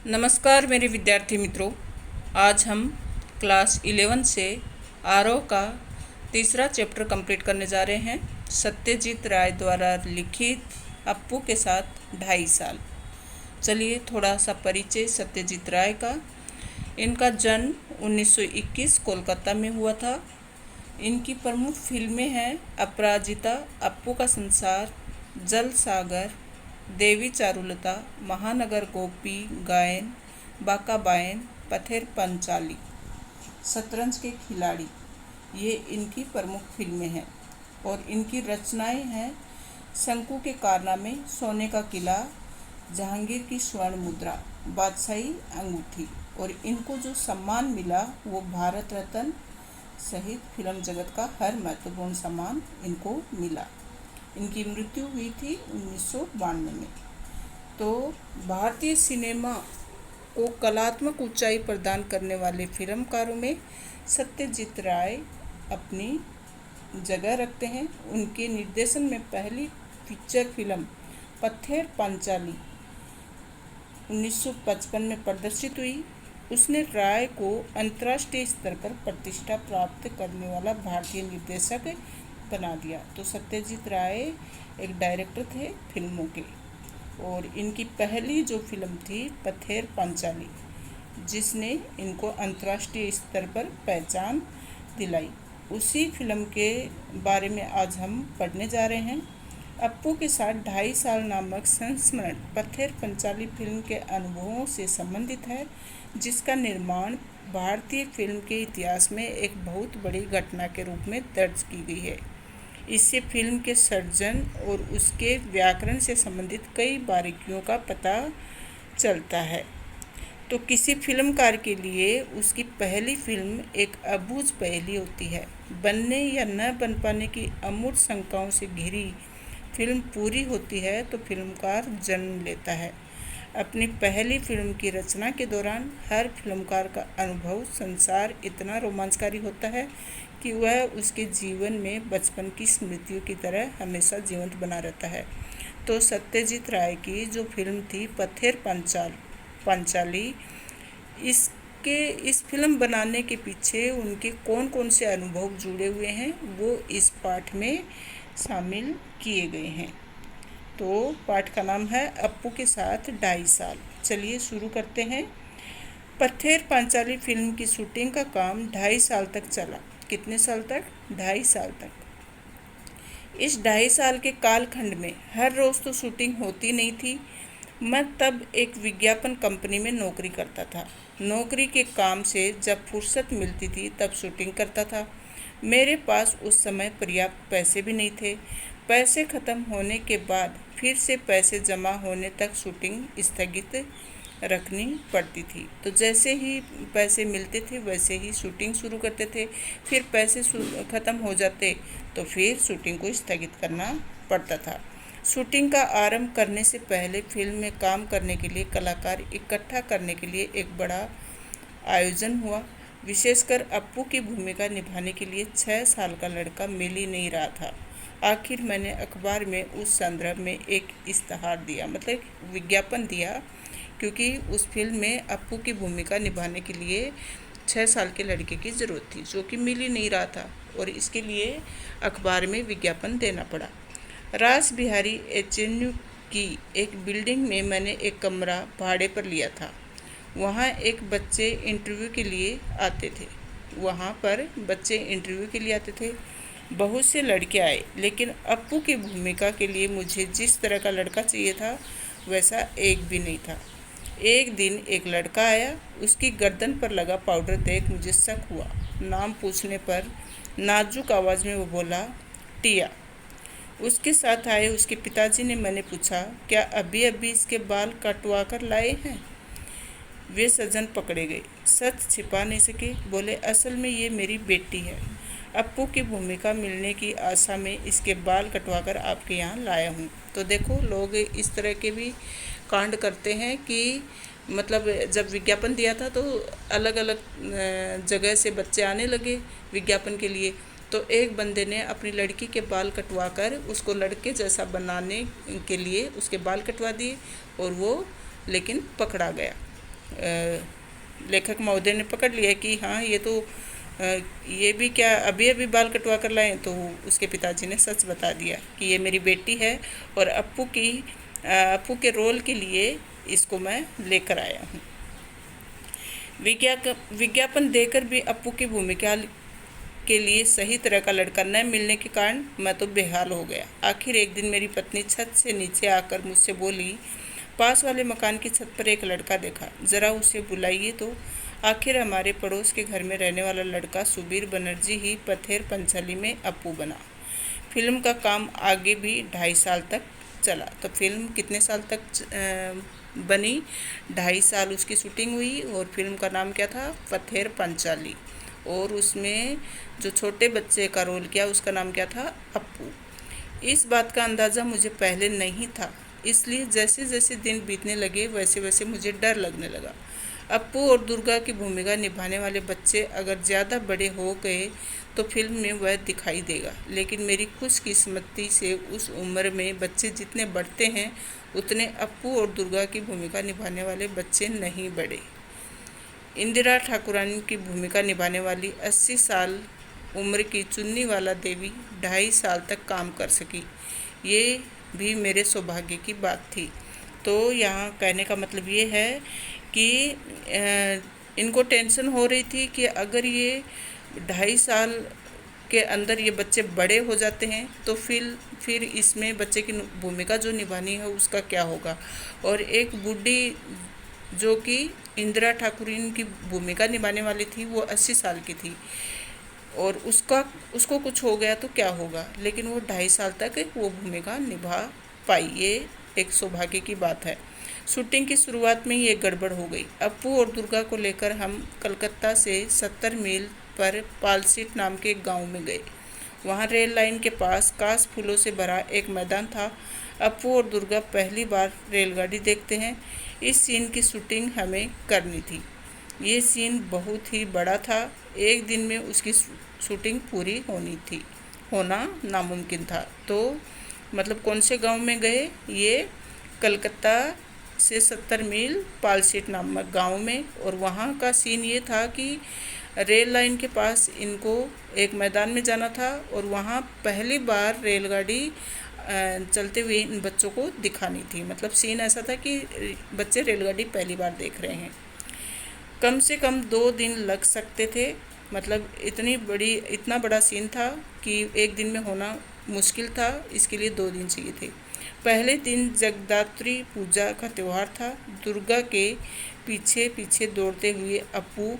नमस्कार मेरे विद्यार्थी मित्रों। आज हम क्लास 11 से आरव का तीसरा चैप्टर कंप्लीट करने जा रहे हैं। सत्यजीत राय द्वारा लिखित अप्पू के साथ 2.5 साल। चलिए थोड़ा सा परिचय सत्यजीत राय का। इनका जन्म 1921 कोलकाता में हुआ था। इनकी प्रमुख फिल्में हैं अपराजिता, अप्पू का संसार, जल सागर, देवी चारुलता, महानगर गोपी, गायन, बाका बायन, पथेर पंचाली, शतरंज के खिलाड़ी। ये इनकी प्रमुख फिल्में हैं और इनकी रचनाएं हैं शंकु के कारनामे, सोने का किला, जहांगीर की स्वर्ण मुद्रा, बादशाही अंगूठी। और इनको जो सम्मान मिला वो भारत रत्न सहित फिल्म जगत का हर महत्वपूर्ण सम्मान इनको मिला। इनकी मृत्यु हुई थी 1992 में। तो भारतीय सिनेमा को कलात्मक ऊंचाई प्रदान करने वाले फिल्मकारों में सत्यजीत राय अपनी जगह रखते हैं। उनके निर्देशन में पहली फीचर फिल्म पथेर पांचाली 1955 में प्रदर्शित हुई। उसने राय को अंतर्राष्ट्रीय स्तर पर प्रतिष्ठा प्राप्त करने वाला भारतीय निर्देशक बना दिया। तो सत्यजीत राय एक डायरेक्टर थे फिल्मों के और इनकी पहली जो फिल्म थी पथेर पांचाली, जिसने इनको अंतर्राष्ट्रीय स्तर पर पहचान दिलाई, उसी फिल्म के बारे में आज हम पढ़ने जा रहे हैं। अप्पू के साथ 2.5 साल नामक संस्मरण पथेर पंचाली फिल्म के अनुभवों से संबंधित है, जिसका निर्माण भारतीय फिल्म के इतिहास में एक बहुत बड़ी घटना के रूप में दर्ज की गई है। इससे फिल्म के सर्जन और उसके व्याकरण से संबंधित कई बारीकियों का पता चलता है। तो किसी फिल्मकार के लिए उसकी पहली फिल्म एक अबूझ पहेली होती है। बनने या न बन पाने की अमूर्त शंकाओं से घिरी फिल्म पूरी होती है तो फिल्मकार जन्म लेता है। अपनी पहली फिल्म की रचना के दौरान हर फिल्मकार का अनुभव संसार इतना रोमांचकारी होता है कि वह उसके जीवन में बचपन की स्मृतियों की तरह हमेशा जीवंत बना रहता है। तो सत्यजीत राय की जो फिल्म थी पथेर पांचाली, इस फिल्म बनाने के पीछे उनके कौन कौन से अनुभव जुड़े हुए हैं वो इस पाठ में शामिल किए गए हैं। तो पाठ का नाम है अप्पू के साथ 2.5 साल। चलिए शुरू करते हैं। पथेर पांचाली फिल्म की शूटिंग का काम 2.5 साल तक चला। कितने साल तक? 2.5 साल तक। इस 2.5 साल के कालखंड में हर रोज़ तो शूटिंग होती नहीं थी। मैं तब एक विज्ञापन कंपनी में नौकरी करता था। नौकरी के काम से जब फुर्सत मिलती थी तब शूटिंग करता था। मेरे पास उस समय पर्याप्त पैसे भी नहीं थे। पैसे ख़त्म होने के बाद फिर से पैसे जमा होने तक शूटिंग स्थगित रखनी पड़ती थी। तो जैसे ही पैसे मिलते थे वैसे ही शूटिंग शुरू करते थे। फिर पैसे ख़त्म हो जाते तो फिर शूटिंग को स्थगित करना पड़ता था। शूटिंग का आरंभ करने से पहले फिल्म में काम करने के लिए कलाकार इकट्ठा करने के लिए एक बड़ा आयोजन हुआ। विशेषकर अप्पू की भूमिका निभाने के लिए 6 साल का लड़का मिल ही नहीं रहा था। आखिर मैंने अखबार में उस संदर्भ में एक इश्तहार दिया, मतलब विज्ञापन दिया, क्योंकि उस फिल्म में अप्पू की भूमिका निभाने के लिए 6 साल के लड़के की ज़रूरत थी, जो कि मिल ही नहीं रहा था और इसके लिए अखबार में विज्ञापन देना पड़ा। रास बिहारी एवेन्यू की एक बिल्डिंग में मैंने एक कमरा भाड़े पर लिया था। वहाँ पर बच्चे इंटरव्यू के लिए आते थे। बहुत से लड़के आए, लेकिन अप्पू की भूमिका के लिए मुझे जिस तरह का लड़का चाहिए था वैसा एक भी नहीं था। एक दिन एक लड़का आया। उसकी गर्दन पर लगा पाउडर देख मुझे शक हुआ। नाम पूछने पर नाजुक आवाज़ में वो बोला, टिया। उसके साथ आए उसके पिताजी ने मैंने पूछा, क्या अभी अभी इसके बाल कटवा कर लाए हैं? वे सज्जन पकड़े गए, सच छिपा नहीं सके। बोले, असल में ये मेरी बेटी है। अप्पू की भूमिका मिलने की आशा में इसके बाल कटवाकर आपके यहाँ लाया हूँ। तो देखो, लोग इस तरह के भी कांड करते हैं कि मतलब जब विज्ञापन दिया था तो अलग अलग जगह से बच्चे आने लगे विज्ञापन के लिए। तो एक बंदे ने अपनी लड़की के बाल कटवाकर उसको लड़के जैसा बनाने के लिए उसके बाल कटवा दिए और वो लेकिन पकड़ा गया। लेखक महोदय ने पकड़ लिया कि हाँ ये तो ये भी क्या अभी अभी बाल कटवा कर लाए। तो उसके पिताजी ने सच बता दिया कि ये मेरी बेटी है और अप्पू के रोल के लिए इसको मैं लेकर आया हूँ। विज्ञापन देकर भी अप्पू की भूमिका के लिए सही तरह का लड़का न मिलने के कारण मैं तो बेहाल हो गया। आखिर एक दिन मेरी पत्नी छत से नीचे आकर मुझसे बोली, पास वाले मकान की छत पर एक लड़का देखा, ज़रा उसे बुलाइए। तो आखिर हमारे पड़ोस के घर में रहने वाला लड़का सुबीर बनर्जी ही पथेर पंचाली में अप्पू बना। फिल्म का काम आगे भी 2.5 साल तक चला। तो फिल्म कितने साल तक बनी? 2.5 साल उसकी शूटिंग हुई और फिल्म का नाम क्या था? पथेर पंचाली। और उसमें जो छोटे बच्चे का रोल किया उसका नाम क्या था? अप्पू। इस बात का अंदाज़ा मुझे पहले नहीं था, इसलिए जैसे जैसे दिन बीतने लगे वैसे वैसे मुझे डर लगने लगा। अप्पू और दुर्गा की भूमिका निभाने वाले बच्चे अगर ज़्यादा बड़े हो गए तो फिल्म में वह दिखाई देगा, लेकिन मेरी खुशकिस्मती से उस उम्र में बच्चे जितने बढ़ते हैं उतने अप्पू और दुर्गा की भूमिका निभाने वाले बच्चे नहीं बढ़े। इंदिरा ठाकुरानी की भूमिका निभाने वाली 80 साल उम्र की चुन्नीवाला देवी 2.5 साल तक काम कर सकी। ये भी मेरे सौभाग्य की बात थी। तो यहाँ कहने का मतलब ये है कि इनको टेंशन हो रही थी कि अगर ये 2.5 साल के अंदर ये बच्चे बड़े हो जाते हैं तो फिर इसमें बच्चे की भूमिका जो निभानी है उसका क्या होगा। और एक बूढ़ी जो कि इंदिरा ठाकुरीन की भूमिका निभाने वाली थी वो 80 साल की थी और उसको कुछ हो गया तो क्या होगा, लेकिन वो 2.5 साल तक वो भूमिका निभा पाई। ये एक सौभाग्य की बात है। शूटिंग की शुरुआत में ही एक गड़बड़ हो गई। अप्पू और दुर्गा को लेकर हम कलकत्ता से 70 मील पर पालसीट नाम के एक गाँव में गए। वहाँ रेल लाइन के पास कास फूलों से भरा एक मैदान था। अप्पू और दुर्गा पहली बार रेलगाड़ी देखते हैं। इस सीन की शूटिंग हमें करनी थी। ये सीन बहुत ही बड़ा था, एक दिन में उसकी शूटिंग पूरी होना नामुमकिन था। तो मतलब कौन से गांव में गए? ये कलकत्ता से 70 मील पालसीट नामक गांव में। और वहाँ का सीन ये था कि रेल लाइन के पास इनको एक मैदान में जाना था और वहाँ पहली बार रेलगाड़ी चलते हुए इन बच्चों को दिखानी थी। मतलब सीन ऐसा था कि बच्चे रेलगाड़ी पहली बार देख रहे हैं। कम से कम 2 दिन लग सकते थे। मतलब इतना बड़ा सीन था कि एक दिन में होना मुश्किल था, इसके लिए 2 दिन चाहिए थे। पहले दिन जगदात्री पूजा का त्यौहार था। दुर्गा के पीछे पीछे दौड़ते हुए अप्पू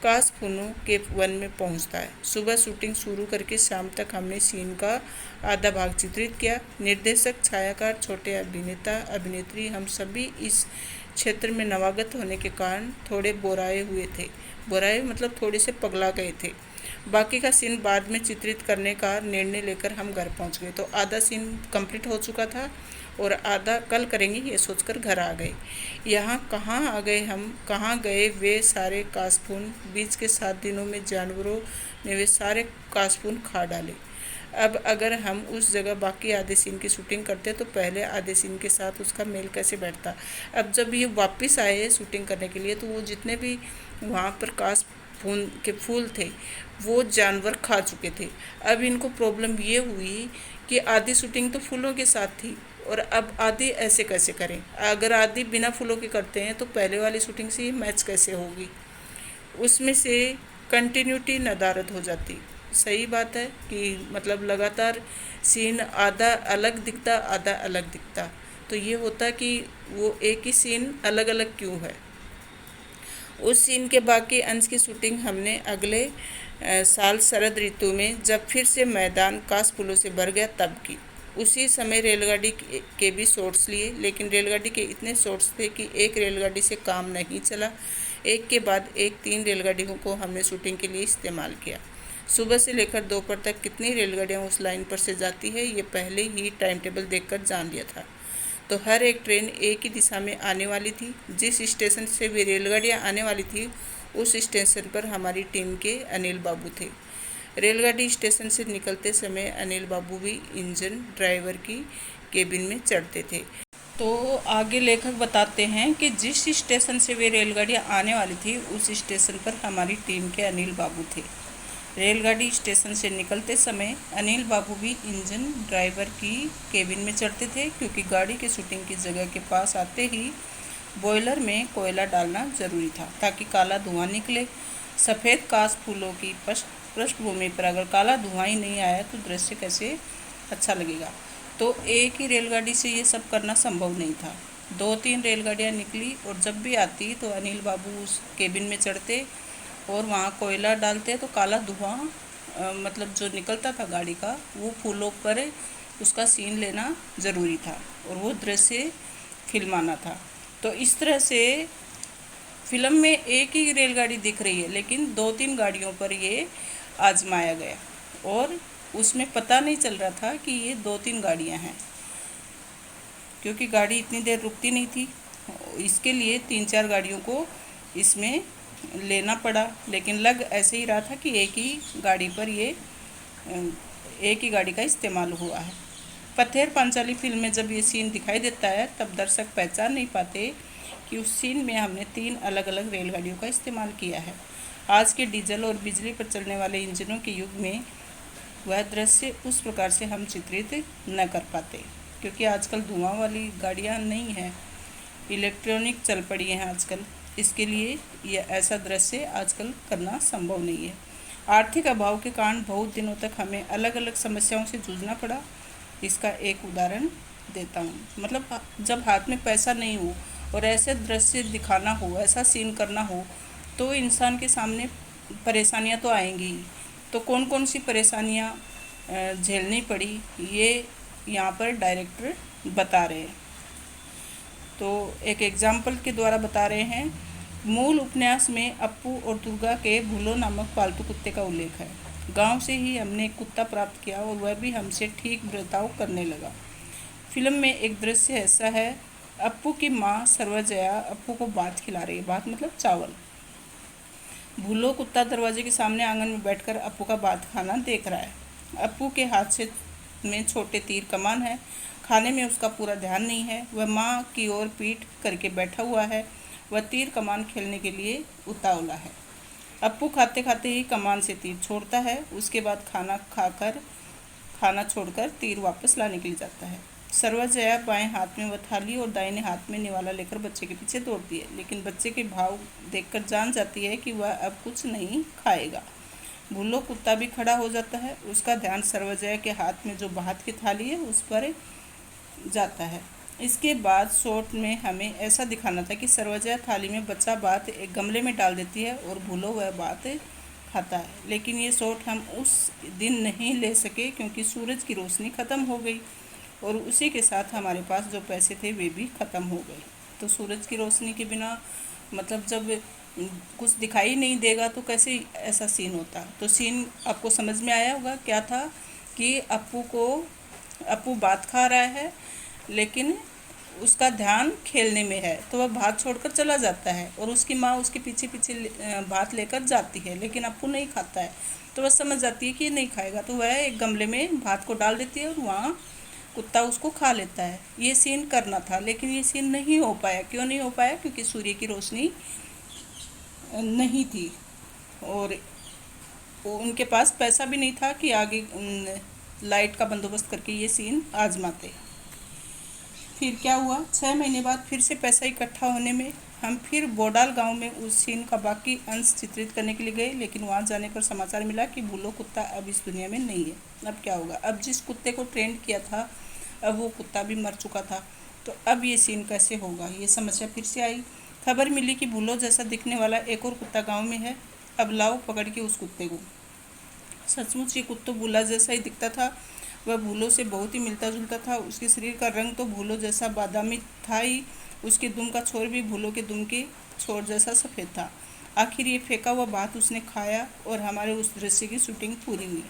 कास फूलों के वन में पहुंचता है। सुबह शूटिंग शुरू करके शाम तक हमने सीन का आधा भाग चित्रित किया। निर्देशक, छायाकार, छोटे अभिनेता, अभिनेत्री, हम सभी इस क्षेत्र में नवागत होने के कारण थोड़े बोराए हुए थे। बोराए मतलब थोड़े से पगला गए थे। बाकी का सीन बाद में चित्रित करने का निर्णय लेकर हम घर पहुंच गए। तो आधा सीन कंप्लीट हो चुका था और आधा कल करेंगे ये सोचकर घर आ गए। यहाँ कहाँ आ गए हम, कहाँ गए वे सारे कासफूल? बीच के 7 दिनों में जानवरों ने वे सारे कासफूल खा डाले। अब अगर हम उस जगह बाकी आधे सीन की शूटिंग करते तो पहले आधे सीन के साथ उसका मेल कैसे बैठता। अब जब ये वापस आए शूटिंग करने के लिए तो वो जितने भी वहाँ पर कास के फूल थे वो जानवर खा चुके थे। अब इनको प्रॉब्लम ये हुई कि आधी शूटिंग तो फूलों के साथ थी और अब आधी ऐसे कैसे करें। अगर आधी बिना फूलों के करते हैं तो पहले वाली शूटिंग से ही मैच कैसे होगी। उसमें से कंटिन्यूटी नदारद हो जाती। सही बात है कि मतलब लगातार सीन आधा अलग दिखता आधा अलग दिखता, तो ये होता कि वो एक ही सीन अलग अलग क्यों है। उस सीन के बाकी अंश की शूटिंग हमने अगले साल शरद ऋतु में जब फिर से मैदान कास फूलों से भर गया तब की। उसी समय रेलगाड़ी के भी शॉट्स लिए, लेकिन रेलगाड़ी के इतने शॉट्स थे कि एक रेलगाड़ी से काम नहीं चला। एक के बाद एक 3 रेलगाड़ियों को हमने शूटिंग के लिए इस्तेमाल किया। सुबह से लेकर दोपहर तक कितनी रेलगाड़ियाँ उस लाइन पर से जाती है ये पहले ही टाइम टेबल देखकर जान लिया था। तो हर एक ट्रेन एक ही दिशा में आने वाली थी। जिस स्टेशन से भी रेलगाड़ियाँ आने वाली थी उस स्टेशन पर हमारी टीम के अनिल बाबू थे। रेलगाड़ी स्टेशन से निकलते समय अनिल बाबू भी इंजन ड्राइवर की केबिन में चढ़ते थे। तो आगे लेखक बताते हैं कि जिस स्टेशन से वे रेलगाड़ियाँ आने वाली थी उस स्टेशन पर हमारी टीम के अनिल बाबू थे। रेलगाड़ी स्टेशन से निकलते समय अनिल बाबू भी इंजन ड्राइवर की केबिन में चढ़ते थे, क्योंकि गाड़ी के शूटिंग की जगह के पास आते ही बॉयलर में कोयला डालना जरूरी था ताकि काला धुआं निकले। सफ़ेद कांच फूलों की पृष्ठभूमि पर अगर काला धुआं ही नहीं आया तो दृश्य कैसे अच्छा लगेगा। तो एक ही रेलगाड़ी से ये सब करना संभव नहीं था। 2-3 रेलगाड़ियाँ निकली और जब भी आती तो अनिल बाबू उस केबिन में चढ़ते और वहाँ कोयला डालते तो काला धुआं मतलब जो निकलता था गाड़ी का, वो फूलों पर उसका सीन लेना ज़रूरी था और वो दृश्य फिल्माना था। तो इस तरह से फिल्म में एक ही रेलगाड़ी दिख रही है, लेकिन 2-3 गाड़ियों पर ये आजमाया गया और उसमें पता नहीं चल रहा था कि ये 2-3 गाड़ियाँ हैं, क्योंकि गाड़ी इतनी देर रुकती नहीं थी। इसके लिए 3-4 गाड़ियों को इसमें लेना पड़ा, लेकिन लग ऐसे ही रहा था कि एक ही गाड़ी पर एक ही गाड़ी का इस्तेमाल हुआ है। पथेर पांचाली फिल्म में जब ये सीन दिखाई देता है तब दर्शक पहचान नहीं पाते कि उस सीन में हमने 3 अलग अलग रेलगाड़ियों का इस्तेमाल किया है। आज के डीजल और बिजली पर चलने वाले इंजनों के युग में वह दृश्य उस प्रकार से हम चित्रित न कर पाते, क्योंकि आजकल धुआं वाली गाड़ियाँ नहीं हैं, इलेक्ट्रॉनिक चल पड़ी हैं आजकल। इसके लिए यह ऐसा दृश्य आजकल करना संभव नहीं है। आर्थिक अभाव के कारण बहुत दिनों तक हमें अलग अलग समस्याओं से जूझना पड़ा। इसका एक उदाहरण देता हूँ। मतलब जब हाथ में पैसा नहीं हो और ऐसे दृश्य दिखाना हो, ऐसा सीन करना हो, तो इंसान के सामने परेशानियाँ तो आएंगी ही। तो कौन कौन सी परेशानियाँ झेलनी पड़ी, ये यहाँ पर डायरेक्टर बता रहे हैं। तो एक एग्जाम्पल के द्वारा बता रहे हैं। मूल उपन्यास में अप्पू और दुर्गा के भूलो नामक पालतू कुत्ते का उल्लेख है। गांव से ही हमने एक कुत्ता प्राप्त किया और वह भी हमसे ठीक बर्ताव करने लगा। फिल्म में एक दृश्य ऐसा है, अप्पू की माँ सर्वजया अप्पू को भात खिला रही है। भात मतलब चावल। भूलो कुत्ता दरवाजे के सामने आंगन में बैठकर अप्पू का भात खाना देख रहा है। अप्पू के हाथ से में छोटे तीर कमान है। खाने में उसका पूरा ध्यान नहीं है। वह माँ की ओर पीठ करके बैठा हुआ है। वह तीर कमान खेलने के लिए उतावला है। अप्पू खाते खाते ही कमान से तीर छोड़ता है। उसके बाद खाना छोड़कर तीर वापस लाने के लिए जाता है। सर्वजया बाएं हाथ में वह थाली और दाहिने हाथ में निवाला लेकर बच्चे के पीछे दौड़ती है, लेकिन बच्चे के भाव देखकर जान जाती है कि वह अब कुछ नहीं खाएगा। भूलो कुत्ता भी खड़ा हो जाता है। उसका ध्यान सर्वजया के हाथ में जो भात की थाली है उस पर जाता है। इसके बाद शॉट में हमें ऐसा दिखाना था कि सर्वजया थाली में बचा भात एक गमले में डाल देती है और भूलो वह भात खाता है, लेकिन ये शॉट हम उस दिन नहीं ले सके क्योंकि सूरज की रोशनी ख़त्म हो गई और उसी के साथ हमारे पास जो पैसे थे वे भी ख़त्म हो गए। तो सूरज की रोशनी के बिना मतलब जब कुछ दिखाई नहीं देगा तो कैसे ऐसा सीन होता। तो सीन आपको समझ में आया होगा क्या था कि अप्पू भात खा रहा है, लेकिन उसका ध्यान खेलने में है, तो वह भात छोड़कर चला जाता है और उसकी माँ उसके पीछे पीछे भात लेकर जाती है, लेकिन अप्पू नहीं खाता है। तो वह समझ जाती है कि ये नहीं खाएगा, तो वह एक गमले में भात को डाल देती है और वहाँ कुत्ता उसको खा लेता है। ये सीन करना था, लेकिन ये सीन नहीं हो पाया। क्यों नहीं हो पाया? क्योंकि सूर्य की रोशनी नहीं थी और उनके पास पैसा भी नहीं था कि आगे लाइट का बंदोबस्त करके ये सीन आजमाते। फिर क्या हुआ, 6 महीने बाद फिर से पैसा इकट्ठा होने में हम फिर बोडाल गांव में उस सीन का बाकी अंश चित्रित करने के लिए गए, लेकिन वहां जाने पर समाचार मिला कि भूलो कुत्ता अब इस दुनिया में नहीं है। अब क्या होगा? अब जिस कुत्ते को ट्रेंड किया था अब वो कुत्ता भी मर चुका था, तो अब ये सीन कैसे होगा, ये समस्या फिर से आई। खबर मिली कि भूलो जैसा दिखने वाला एक और कुत्ता गाँव में है। अब लाओ पकड़ के उस कुत्ते को। सचमुच ये कुत्ता भूला जैसा ही दिखता था। वह भूलो से बहुत ही मिलता जुलता था। उसके शरीर का रंग तो भूलो जैसा बादामी था ही, उसके दुम का छोर भी भूलो के दुम के छोर जैसा सफ़ेद था। आखिर ये फेंका हुआ भात उसने खाया और हमारे उस दृश्य की शूटिंग पूरी हुई।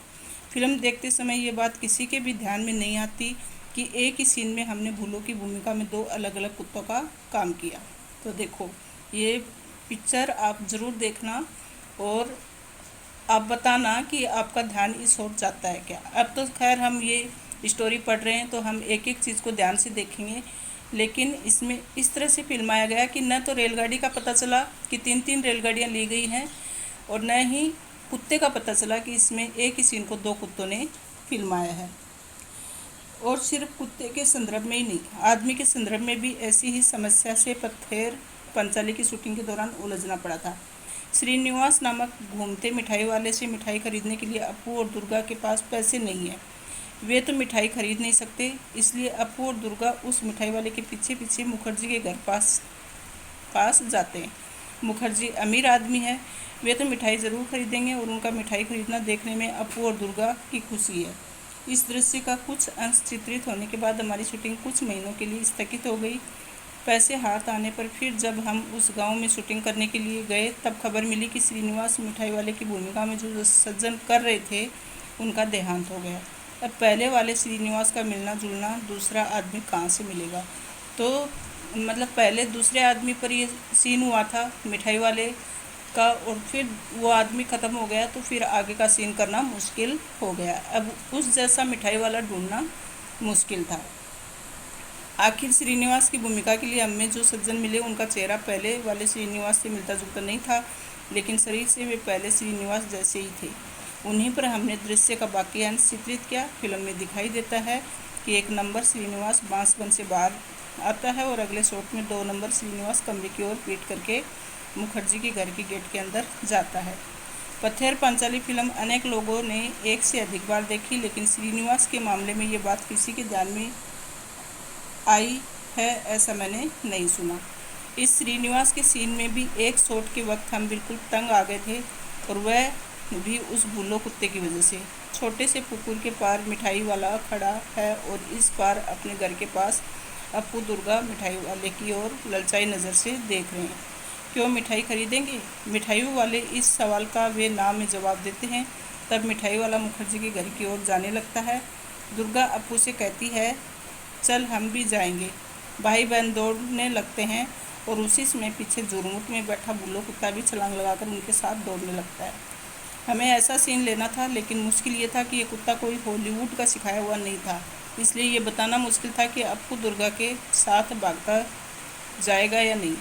फिल्म देखते समय ये बात किसी के भी ध्यान में नहीं आती कि एक ही सीन में हमने भूलो की भूमिका में 2 अलग अलग कुत्तों का काम किया। तो देखो, ये पिक्चर आप ज़रूर देखना और आप बताना कि आपका ध्यान इस ओर जाता है क्या। अब तो खैर हम ये स्टोरी पढ़ रहे हैं तो हम एक एक चीज़ को ध्यान से देखेंगे लेकिन इसमें इस तरह से फिल्माया गया कि न तो रेलगाड़ी का पता चला कि 3-3 रेलगाड़ियाँ ली गई हैं, और न ही कुत्ते का पता चला कि इसमें एक ही सीन को 2 कुत्तों ने फिल्माया है। और सिर्फ कुत्ते के संदर्भ में ही नहीं, आदमी के संदर्भ में भी ऐसी ही समस्या से पत्थर पंचाली की शूटिंग के दौरान उलझना पड़ा था। श्रीनिवास नामक घूमते मिठाई वाले से मिठाई खरीदने के लिए अप्पू और दुर्गा के पास पैसे नहीं है। वे तो मिठाई खरीद नहीं सकते, इसलिए अप्पू और दुर्गा उस मिठाई वाले के पीछे पीछे मुखर्जी के घर पास जाते हैं। मुखर्जी अमीर आदमी है, वे तो मिठाई ज़रूर खरीदेंगे और उनका मिठाई खरीदना देखने में अप्पू और दुर्गा की खुशी है। इस दृश्य का कुछ अंश चित्रित होने के बाद हमारी शूटिंग कुछ महीनों के लिए स्थगित हो गई। पैसे हाथ आने पर फिर जब हम उस गांव में शूटिंग करने के लिए गए, तब खबर मिली कि श्रीनिवास मिठाई वाले की भूमिका में जो सज्जन कर रहे थे, उनका देहांत हो गया। अब पहले वाले श्रीनिवास का मिलना जुलना दूसरा आदमी कहाँ से मिलेगा? तो मतलब पहले दूसरे आदमी पर ये सीन हुआ था मिठाई वाले का, और फिर वो आदमी ख़त्म हो गया, तो फिर आगे का सीन करना मुश्किल हो गया। अब उस जैसा मिठाई वाला ढूंढना मुश्किल था। आखिर श्रीनिवास की भूमिका के लिए हमें जो सज्जन मिले, उनका चेहरा पहले वाले श्रीनिवास से मिलता जुलता नहीं था, लेकिन शरीर से वे पहले श्रीनिवास जैसे ही थे। उन्हीं पर हमने दृश्य का बाकी अंश चित्रित किया। फिल्म में दिखाई देता है कि 1 नंबर श्रीनिवास बांसबंद से बाहर आता है और अगले शॉट में 2 नंबर श्रीनिवास कमरे की ओर पीट करके मुखर्जी के घर के गेट के अंदर जाता है। पत्थर पंचाली फिल्म अनेक लोगों ने एक से अधिक बार देखी, लेकिन श्रीनिवास के मामले में ये बात किसी के ध्यान में आई है ऐसा मैंने नहीं सुना। इस श्रीनिवास के सीन में भी एक शॉट के वक्त हम बिल्कुल तंग आ गए थे, और वह भी उस बुल्लो कुत्ते की वजह से। छोटे से पुकुर के पार मिठाई वाला खड़ा है और इस पार अपने घर के पास अप्पू दुर्गा मिठाई वाले की ओर ललचाई नज़र से देख रहे हैं। क्यों मिठाई खरीदेंगे? मिठाई वाले इस सवाल का वे ना में जवाब देते हैं। तब मिठाई वाला मुखर्जी के घर की ओर जाने लगता है। दुर्गा अप्पू से कहती है, चल हम भी जाएंगे। भाई बहन दौड़ने लगते हैं और उसी समय पीछे जुर्मुट में बैठा बुल्लो कुत्ता भी छलांग लगाकर उनके साथ दौड़ने लगता है। हमें ऐसा सीन लेना था, लेकिन मुश्किल ये था कि ये कुत्ता कोई हॉलीवुड का सिखाया हुआ नहीं था, इसलिए ये बताना मुश्किल था कि अप्पू दुर्गा के साथ भागता जाएगा या नहीं।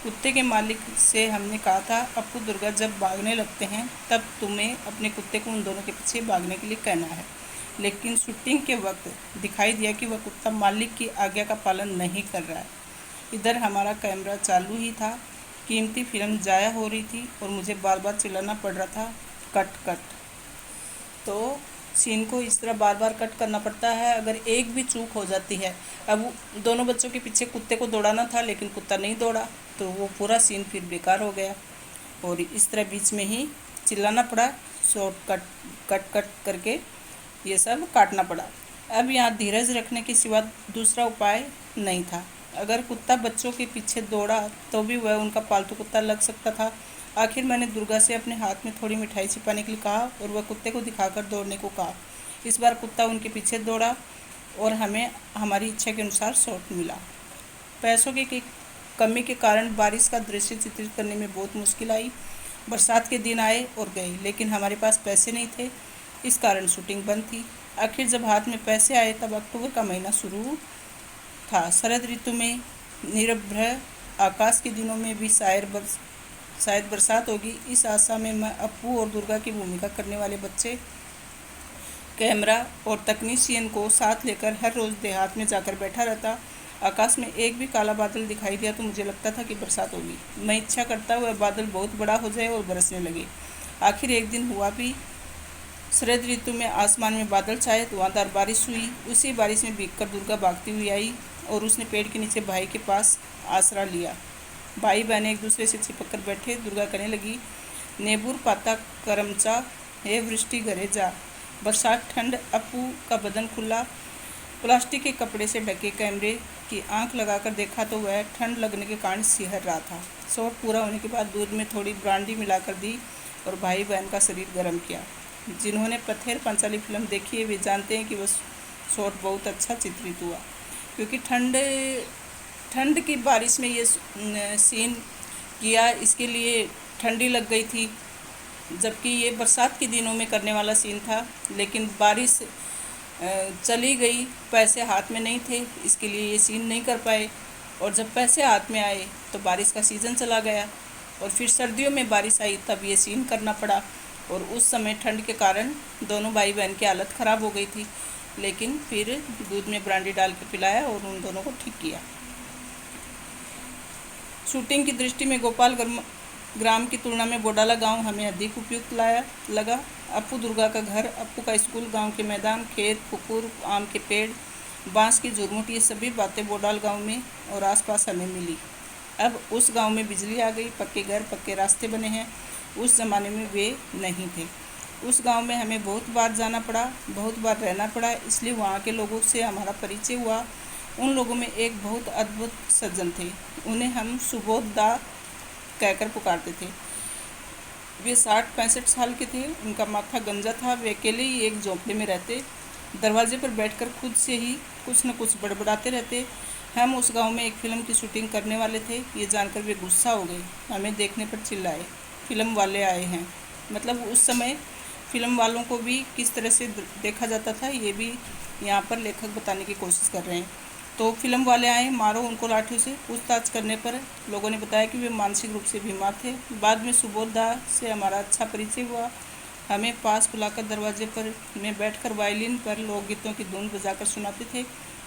कुत्ते के मालिक से हमने कहा था, अप्पू दुर्गा जब भागने लगते हैं तब तुम्हें अपने कुत्ते को उन दोनों के पीछे भागने के लिए कहना है। लेकिन शूटिंग के वक्त दिखाई दिया कि वह कुत्ता मालिक की आज्ञा का पालन नहीं कर रहा है। इधर हमारा कैमरा चालू ही था, कीमती फिल्म जाया हो रही थी और मुझे बार बार चिल्लाना पड़ रहा था, कट कट। तो सीन को इस तरह बार बार कट करना पड़ता है अगर एक भी चूक हो जाती है। अब दोनों बच्चों के पीछे कुत्ते को दौड़ाना था, लेकिन कुत्ता नहीं दौड़ा, तो वो पूरा सीन फिर बेकार हो गया और इस तरह बीच में ही चिल्लाना पड़ा, शॉर्ट कट कट करके ये सब काटना पड़ा। अब यहाँ धीरज रखने के सिवा दूसरा उपाय नहीं था। अगर कुत्ता बच्चों के पीछे दौड़ा तो भी वह उनका पालतू कुत्ता लग सकता था। आखिर मैंने दुर्गा से अपने हाथ में थोड़ी मिठाई छिपाने के लिए कहा और वह कुत्ते को दिखाकर दौड़ने को कहा। इस बार कुत्ता उनके पीछे दौड़ा और हमें हमारी इच्छा के अनुसार शॉट मिला। पैसों की कमी के कारण बारिश का दृश्य चित्रित करने में बहुत मुश्किल आई। बरसात के दिन आए और गए, लेकिन हमारे पास पैसे नहीं थे, इस कारण शूटिंग बंद थी। आखिर जब हाथ में पैसे आए तब अक्टूबर का महीना शुरू था। शरद ऋतु में निरभ्र आकाश के दिनों में भी शायद बरसात होगी। इस आशा में मैं अप्पू और दुर्गा की भूमिका करने वाले बच्चे, कैमरा और तकनीशियन को साथ लेकर हर रोज़ देहात में जाकर बैठा रहता। आकाश में एक भी काला बादल दिखाई दिया तो मुझे लगता था कि बरसात होगी। मैं इच्छा करता वह बादल बहुत बड़ा हो जाए और बरसने लगे। आखिर एक दिन हुआ भी। शरद ऋतु में आसमान में बादल छाए, धुआंधार बारिश हुई। उसी बारिश में भीगकर दुर्गा भागती हुई आई और उसने पेड़ के नीचे भाई के पास आसरा लिया। भाई बहनें एक दूसरे से चिपक कर बैठे। दुर्गा कहने लगी, नेबुर पाता करमचा, हे वृष्टि घरे जा। बरसात ठंड। अप्पू का बदन खुला प्लास्टिक के कपड़े से ढके। कैमरे की आंख लगाकर देखा तो वह ठंड लगने के कारण सिहर रहा था। शॉट पूरा होने के बाद दूध में थोड़ी ब्रांडी मिलाकर दी और भाई बहन का शरीर गर्म किया। जिन्होंने पत्थर पंचाली फिल्म देखी है वे जानते हैं कि वह शॉट बहुत अच्छा चित्रित हुआ, क्योंकि ठंड की बारिश में ये सीन किया, इसके लिए ठंडी लग गई थी, जबकि ये बरसात के दिनों में करने वाला सीन था। लेकिन बारिश चली गई, पैसे हाथ में नहीं थे, इसके लिए ये सीन नहीं कर पाए। और जब पैसे हाथ में आए तो बारिश का सीज़न चला गया और फिर सर्दियों में बारिश आई, तब ये सीन करना पड़ा। और उस समय ठंड के कारण दोनों भाई बहन की हालत ख़राब हो गई थी, लेकिन फिर दूध में ब्रांडी डाल के पिलाया और उन दोनों को ठीक किया। शूटिंग की दृष्टि में गोपाल ग्राम की तुलना में बोडाला गांव हमें अधिक उपयुक्त लगा। अप्पू दुर्गा का घर, अप्पू का स्कूल, गांव के मैदान, खेत, पुकुर, आम के पेड़, बांस की झुरमुट, ये सभी बातें बोडाल गांव में और आसपास हमें मिली। अब उस गांव में बिजली आ गई, पक्के घर, पक्के रास्ते बने हैं। उस ज़माने में वे नहीं थे। उस गांव में हमें बहुत बार जाना पड़ा, बहुत बार रहना पड़ा, इसलिए वहाँ के लोगों से हमारा परिचय हुआ। उन लोगों में एक बहुत अद्भुत सज्जन थे, उन्हें हम सुबोध दा कहकर पुकारते थे। वे 60-65 साल के थे, उनका माथा गंजा था। वे अकेले ही एक झोंपड़े में रहते, दरवाजे पर बैठकर खुद से ही कुछ न कुछ बड़बड़ाते रहते। हम उस गांव में एक फ़िल्म की शूटिंग करने वाले थे, ये जानकर वे गुस्सा हो गए, हमें देखने पर चिल्लाए, फ़िल्म वाले आए हैं। मतलब उस समय फ़िल्म वालों को भी किस तरह से देखा जाता था, ये भी यहाँ पर लेखक बताने की कोशिश कर रहे हैं। तो फिल्म वाले आए, मारो उनको लाठियों से। पूछताछ करने पर लोगों ने बताया कि वे मानसिक रूप से बीमार थे। बाद में सुबोध दा से हमारा अच्छा परिचय हुआ। हमें पास बुलाकर दरवाजे पर में बैठकर वायलिन पर लोकगीतों की धुन बजाकर सुनाते थे।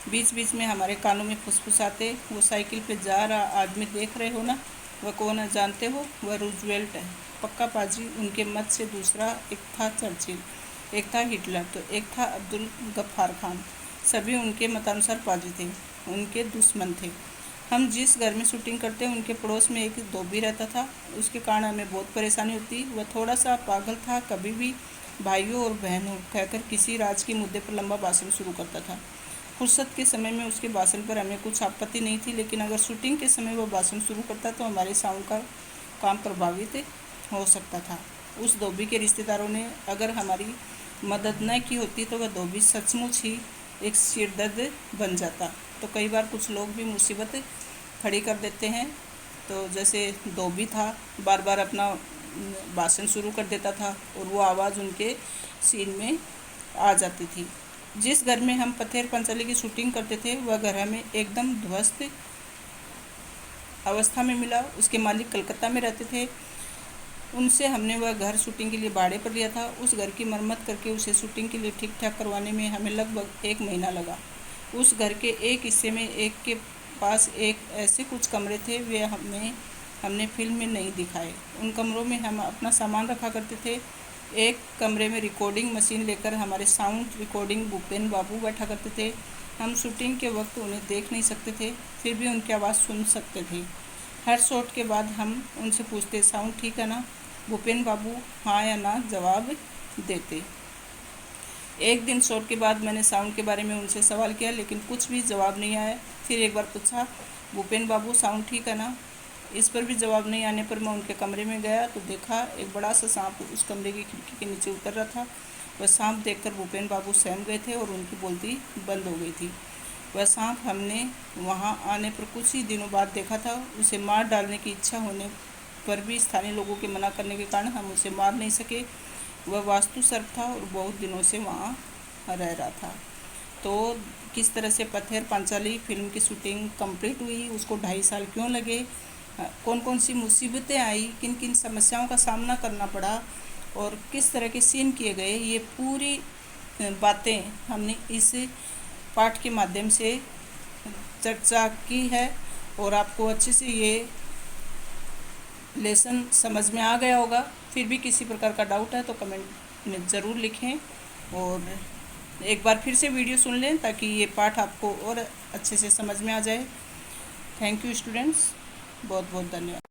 बीच बीच में हमारे कानों में फुसफुसाते, वो साइकिल पे जा रहा आदमी देख रहे हो ना, वह कौन है जानते हो? वह रूजवेल्ट है, पक्का पाजी। उनके मत से दूसरा, एक था चर्चिल, एक था हिटलर, तो एक था अब्दुल गफ्फार खान। सभी उनके मतानुसार पाजी थे, उनके दुश्मन थे। हम जिस घर में शूटिंग करते उनके पड़ोस में एक धोबी रहता था, उसके कारण हमें बहुत परेशानी होती। वह थोड़ा सा पागल था, कभी भी भाइयों और बहनों कहकर किसी राजकीय मुद्दे पर लंबा भाषण शुरू करता था। फुर्सत के समय में उसके भाषण पर हमें कुछ आपत्ति नहीं थी, लेकिन अगर शूटिंग के समय वह भाषण शुरू करता तो हमारे साउंड का काम प्रभावित हो सकता था। उस धोबी के रिश्तेदारों ने अगर हमारी मदद न की होती तो वह धोबी सचमुच ही एक सिरदर्द बन जाता। तो कई बार कुछ लोग भी मुसीबत खड़ी कर देते हैं। तो जैसे धोबी था, बार बार अपना भाषण शुरू कर देता था और वो आवाज़ उनके सीन में आ जाती थी। जिस घर में हम पथेर पंचाली की शूटिंग करते थे वह घर हमें एकदम ध्वस्त अवस्था में मिला। उसके मालिक कलकत्ता में रहते थे, उनसे हमने वह घर शूटिंग के लिए भाड़े पर लिया था। उस घर की मरम्मत करके उसे शूटिंग के लिए ठीक ठाक करवाने में हमें लगभग 1 महीना लगा। उस घर के एक हिस्से में एक के पास एक ऐसे कुछ कमरे थे, वे हमने फिल्म में नहीं दिखाए। उन कमरों में हम अपना सामान रखा करते थे। एक कमरे में रिकॉर्डिंग मशीन लेकर हमारे साउंड रिकॉर्डिंग भूपेन बाबू बैठा करते थे। हम शूटिंग के वक्त उन्हें देख नहीं सकते थे, फिर भी उनकी आवाज़ सुन सकते थे। हर शॉट के बाद हम उनसे पूछते, साउंड ठीक है ना? भूपेन बाबू हाँ या ना जवाब देते। एक दिन शॉट के बाद मैंने साउंड के बारे में उनसे सवाल किया, लेकिन कुछ भी जवाब नहीं आया। फिर एक बार पूछा, भूपेन बाबू साउंड ठीक है ना? इस पर भी जवाब नहीं आने पर मैं उनके कमरे में गया तो देखा एक बड़ा सा सांप उस कमरे की खिड़की के नीचे उतर रहा था। वह सांप देखकर भूपेन बाबू सहम गए थे और उनकी बोलती बंद हो गई थी। वह सांप हमने वहाँ आने पर कुछ ही दिनों बाद देखा था। उसे मार डालने की इच्छा होने पर भी स्थानीय लोगों के मना करने के कारण हम उसे मार नहीं सके। वह वास्तु सर्प था और बहुत दिनों से वहाँ रह रहा था। तो किस तरह से पथेर पांचाली फिल्म की शूटिंग कंप्लीट हुई, उसको 2.5 साल क्यों लगे, कौन कौन सी मुसीबतें आई, किन किन समस्याओं का सामना करना पड़ा और किस तरह के सीन किए गए, ये पूरी बातें हमने इस पाठ के माध्यम से चर्चा की है। और आपको अच्छे से ये लेसन समझ में आ गया होगा। फिर भी किसी प्रकार का डाउट है तो कमेंट में ज़रूर लिखें और एक बार फिर से वीडियो सुन लें ताकि ये पाठ आपको और अच्छे से समझ में आ जाए। थैंक यू स्टूडेंट्स, बहुत बहुत धन्यवाद।